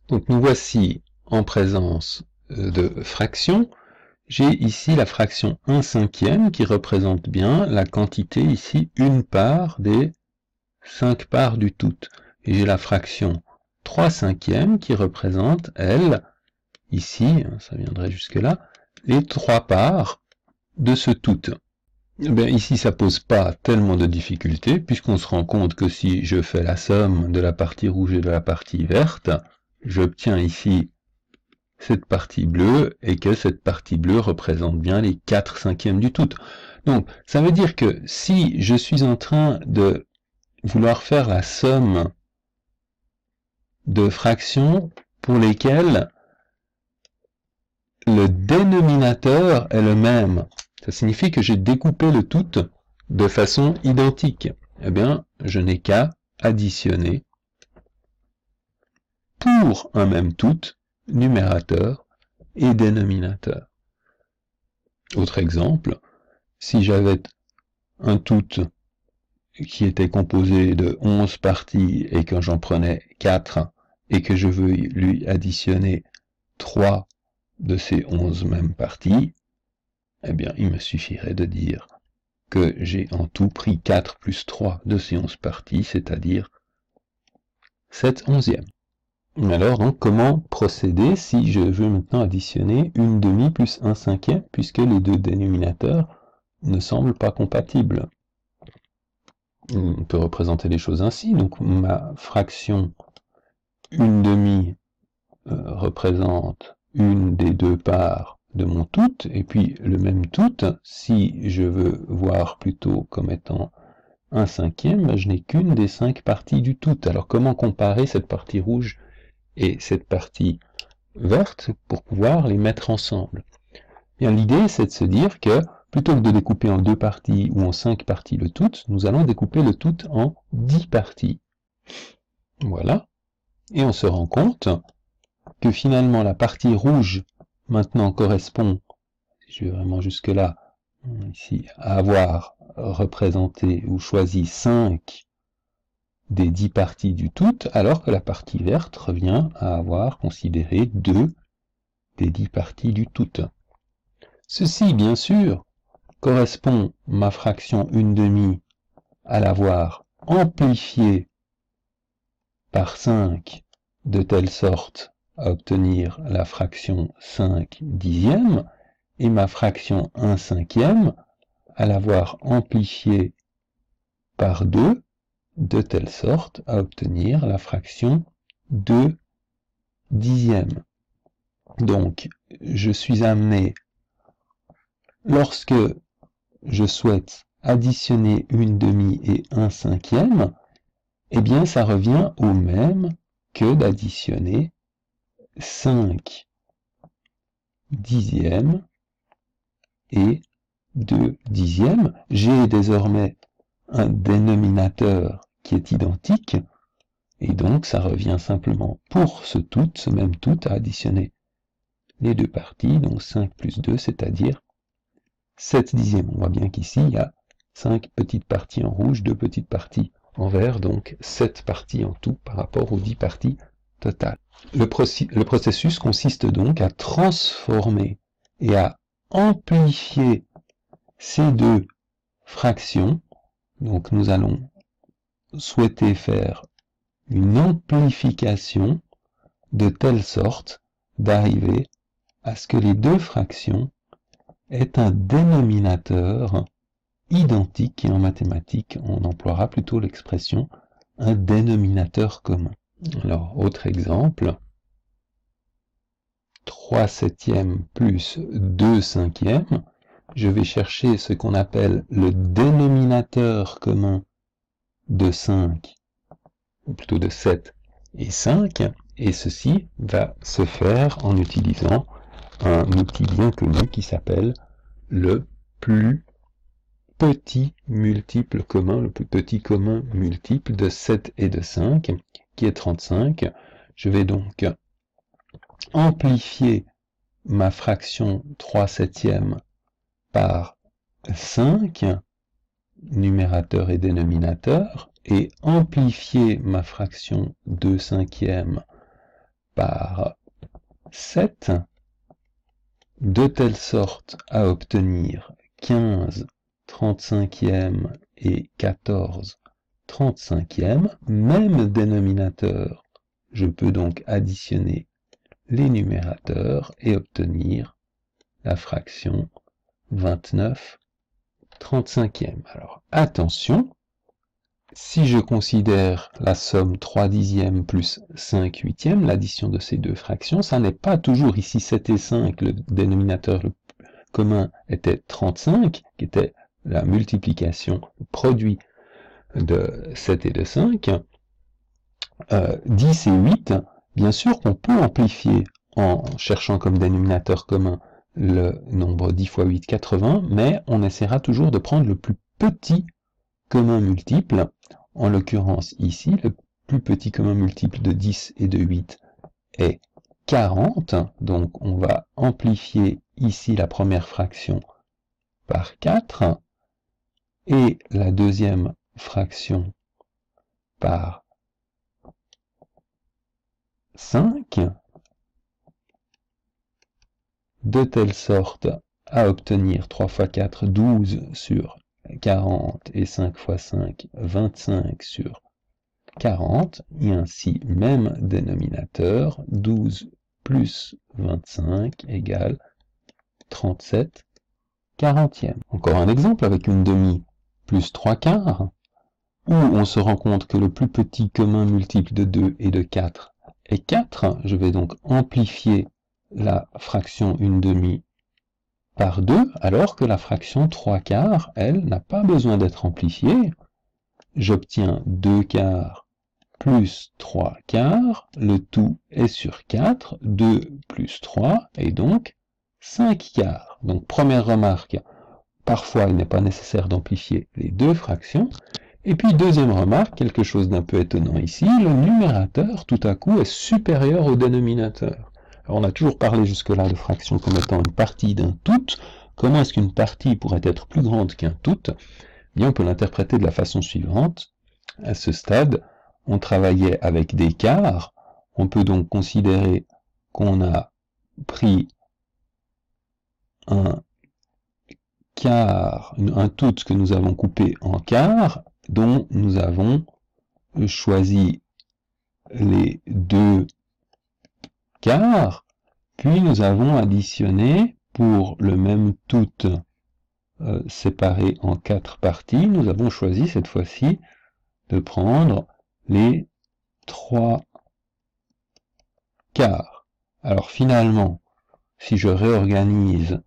Donc nous voici en présence de fractions. J'ai ici la fraction 1/5 qui représente bien la quantité ici, une part des 5 parts du tout. Et j'ai la fraction 3/5 qui représente, elle, ici, ça viendrait jusque là, les 3 parts de ce tout. Eh bien, ici, ça pose pas tellement de difficultés, puisqu'on se rend compte que si je fais la somme de la partie rouge et de la partie verte, j'obtiens ici cette partie bleue, et que cette partie bleue représente bien les 4/5 du tout. Donc, ça veut dire que si je suis en train de vouloir faire la somme de fractions pour lesquelles le dénominateur est le même, ça signifie que j'ai découpé le tout de façon identique. Eh bien, je n'ai qu'à additionner pour un même tout, numérateur et dénominateur. Autre exemple, si j'avais un tout qui était composé de 11 parties et que j'en prenais 4 et que je veux lui additionner 3 de ces 11 mêmes parties, eh bien, il me suffirait de dire que j'ai en tout pris 4 plus 3 de ces 11 parties, c'est-à-dire 7/11e. Alors, donc, comment procéder si je veux maintenant additionner une demi plus 1/5, puisque les deux dénominateurs ne semblent pas compatibles? On peut représenter les choses ainsi. Donc, ma fraction une demi représente une des deux parts de mon tout, et puis le même tout, si je veux voir plutôt comme étant 1/5, je n'ai qu'une des 5 parties du tout. Alors comment comparer cette partie rouge et cette partie verte pour pouvoir les mettre ensemble? Bien, l'idée, c'est de se dire que plutôt que de découper en 2 parties ou en 5 parties le tout, nous allons découper le tout en 10 parties. Voilà. Et on se rend compte que finalement la partie rouge maintenant correspond, si je vais vraiment jusque là, ici, à avoir représenté ou choisi 5 des 10 parties du tout, alors que la partie verte revient à avoir considéré 2 des 10 parties du tout. Ceci, bien sûr, correspond ma fraction une demi à l'avoir amplifiée par 5 de telle sorte à obtenir la fraction 5/10, et ma fraction 1/5 à l'avoir amplifiée par 2 de telle sorte à obtenir la fraction 2/10. Donc, je suis amené, lorsque je souhaite additionner une demi et 1/5, eh bien, ça revient au même que d'additionner 5/10 et 2/10. J'ai désormais un dénominateur qui est identique, et donc ça revient simplement pour ce tout, ce même tout, à additionner les deux parties, donc 5 plus 2, c'est-à-dire 7/10. On voit bien qu'ici, il y a 5 petites parties en rouge, 2 petites parties en vert, donc 7 parties en tout par rapport aux 10 parties totales. Le processus consiste donc à transformer et à amplifier ces deux fractions. Donc nous allons souhaiter faire une amplification de telle sorte d'arriver à ce que les deux fractions aient un dénominateur identique, et en mathématiques on emploiera plutôt l'expression un dénominateur commun. Alors, autre exemple, 3/7 plus 2/5, je vais chercher ce qu'on appelle le dénominateur commun de 5, ou plutôt de 7 et 5, et ceci va se faire en utilisant un outil bien connu qui s'appelle le plus petit multiple commun, le plus petit commun multiple de 7 et de 5, qui est 35. Je vais donc amplifier ma fraction 3/7 par 5, numérateur et dénominateur, et amplifier ma fraction 2/5 par 7, de telle sorte à obtenir 15 35e et 14 35e, même dénominateur. Je peux donc additionner les numérateurs et obtenir la fraction 29 35e. Alors attention, si je considère la somme 3 dixièmes plus 5 huitièmes, l'addition de ces deux fractions, ça n'est pas toujours ici 7 et 5, le dénominateur commun était 35, qui était la multiplication, le produit de 7 et de 5. 10 et 8, bien sûr qu'on peut amplifier en cherchant comme dénominateur commun le nombre 10 fois 8, 80, mais on essaiera toujours de prendre le plus petit commun multiple. En l'occurrence ici, le plus petit commun multiple de 10 et de 8 est 40, donc on va amplifier ici la première fraction par 4, et la deuxième fraction par 5, de telle sorte à obtenir 3 fois 4, 12 sur 40, et 5 fois 5, 25 sur 40, et ainsi même dénominateur, 12 plus 25 égale 37 quarantième. Encore un exemple avec une demi plus 3 quarts, où on se rend compte que le plus petit commun multiple de 2 et de 4 est 4. Je vais donc amplifier la fraction une demi par 2, alors que la fraction 3 quarts, elle, n'a pas besoin d'être amplifiée. J'obtiens 2 quarts plus 3 quarts, le tout est sur 4, 2 plus 3, et donc 5 quarts. Donc première remarque, parfois il n'est pas nécessaire d'amplifier les deux fractions. Et puis deuxième remarque, quelque chose d'un peu étonnant ici, le numérateur tout à coup est supérieur au dénominateur. Alors, on a toujours parlé jusque-là de fractions comme étant une partie d'un tout. Comment est-ce qu'une partie pourrait être plus grande qu'un tout? Bien, on peut l'interpréter de la façon suivante. À ce stade, on travaillait avec des quarts. On peut donc considérer qu'on a pris un quart, un tout que nous avons coupé en quarts, dont nous avons choisi les deux quarts, puis nous avons additionné pour le même tout séparé en 4 parties, nous avons choisi cette fois-ci de prendre les 3 quarts. Alors finalement, si je réorganise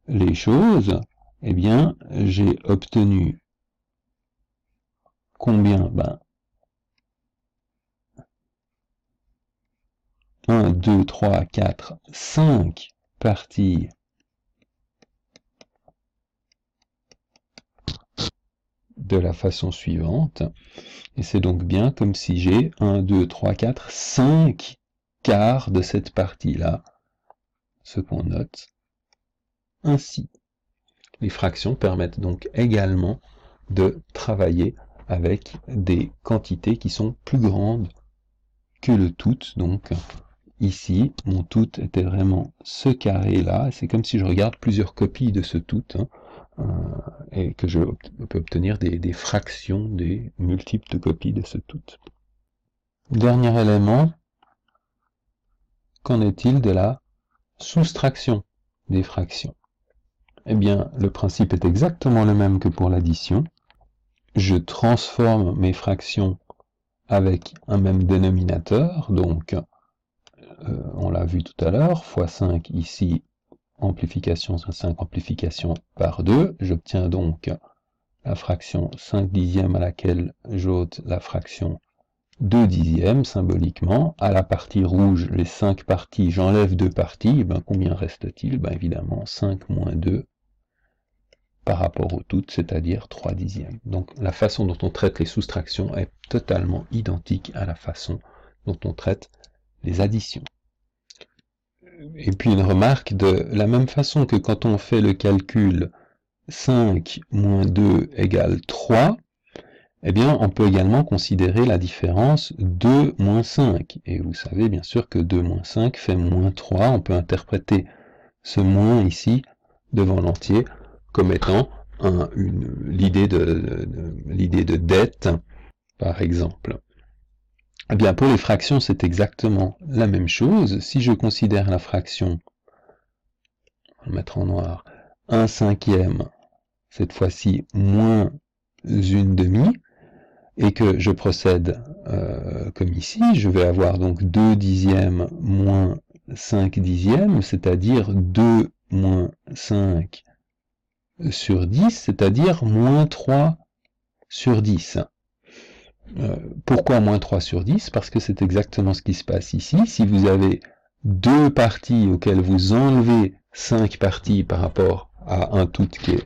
les choses, eh bien, j'ai obtenu combien? 1, 2, 3, 4, 5 parties de la façon suivante. Et c'est donc bien comme si j'ai 1, 2, 3, 4, 5 quarts de cette partie-là, ce qu'on note ainsi. Les fractions permettent donc également de travailler avec des quantités qui sont plus grandes que le tout. Donc ici, mon tout était vraiment ce carré-là. C'est comme si je regarde plusieurs copies de ce tout, et que je peux obtenir des fractions, des multiples de copies de ce tout. Dernier élément, qu'en est-il de la soustraction des fractions? Eh bien, le principe est exactement le même que pour l'addition. Je transforme mes fractions avec un même dénominateur, donc on l'a vu tout à l'heure, fois 5 ici, amplification sur 5, amplification par 2, j'obtiens donc la fraction 5 dixièmes à laquelle j'ôte la fraction 2 dixièmes, symboliquement. À la partie rouge, les 5 parties, j'enlève 2 parties, et bien combien reste-t-il? Ben évidemment 5 moins 2 par rapport au tout, c'est-à-dire 3 dixièmes. Donc la façon dont on traite les soustractions est totalement identique à la façon dont on traite les additions. Et puis une remarque, de la même façon que quand on fait le calcul 5 moins 2 égale 3, eh bien, on peut également considérer la différence 2 moins 5. Et vous savez bien sûr que 2 moins 5 fait moins 3. On peut interpréter ce moins ici, devant l'entier, comme étant l'idée de dette, par exemple. Eh bien, pour les fractions, c'est exactement la même chose. Si je considère la fraction, on va le mettre en noir, 1 cinquième, cette fois-ci moins une demi, et que je procède comme ici, je vais avoir donc 2 dixièmes moins 5 dixièmes, c'est-à-dire 2 moins 5 sur 10, c'est-à-dire moins 3 sur 10. Pourquoi moins 3 sur 10? Parce que c'est exactement ce qui se passe ici. Si vous avez deux parties auxquelles vous enlevez 5 parties par rapport à un tout qui est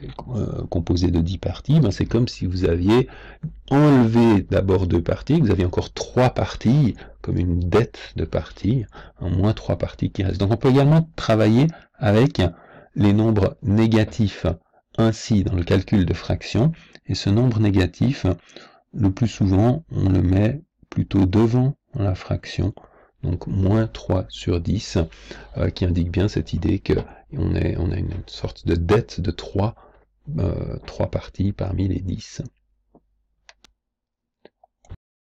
composé de 10 parties, ben c'est comme si vous aviez enlevé d'abord 2 parties, vous aviez encore 3 parties, comme une dette de parties, en moins 3 parties qui restent. Donc on peut également travailler avec les nombres négatifs ainsi dans le calcul de fraction, et ce nombre négatif, le plus souvent, on le met plutôt devant la fraction, donc moins 3 sur 10, qui indique bien cette idée qu'on a une sorte de dette de 3 parties parmi les 10.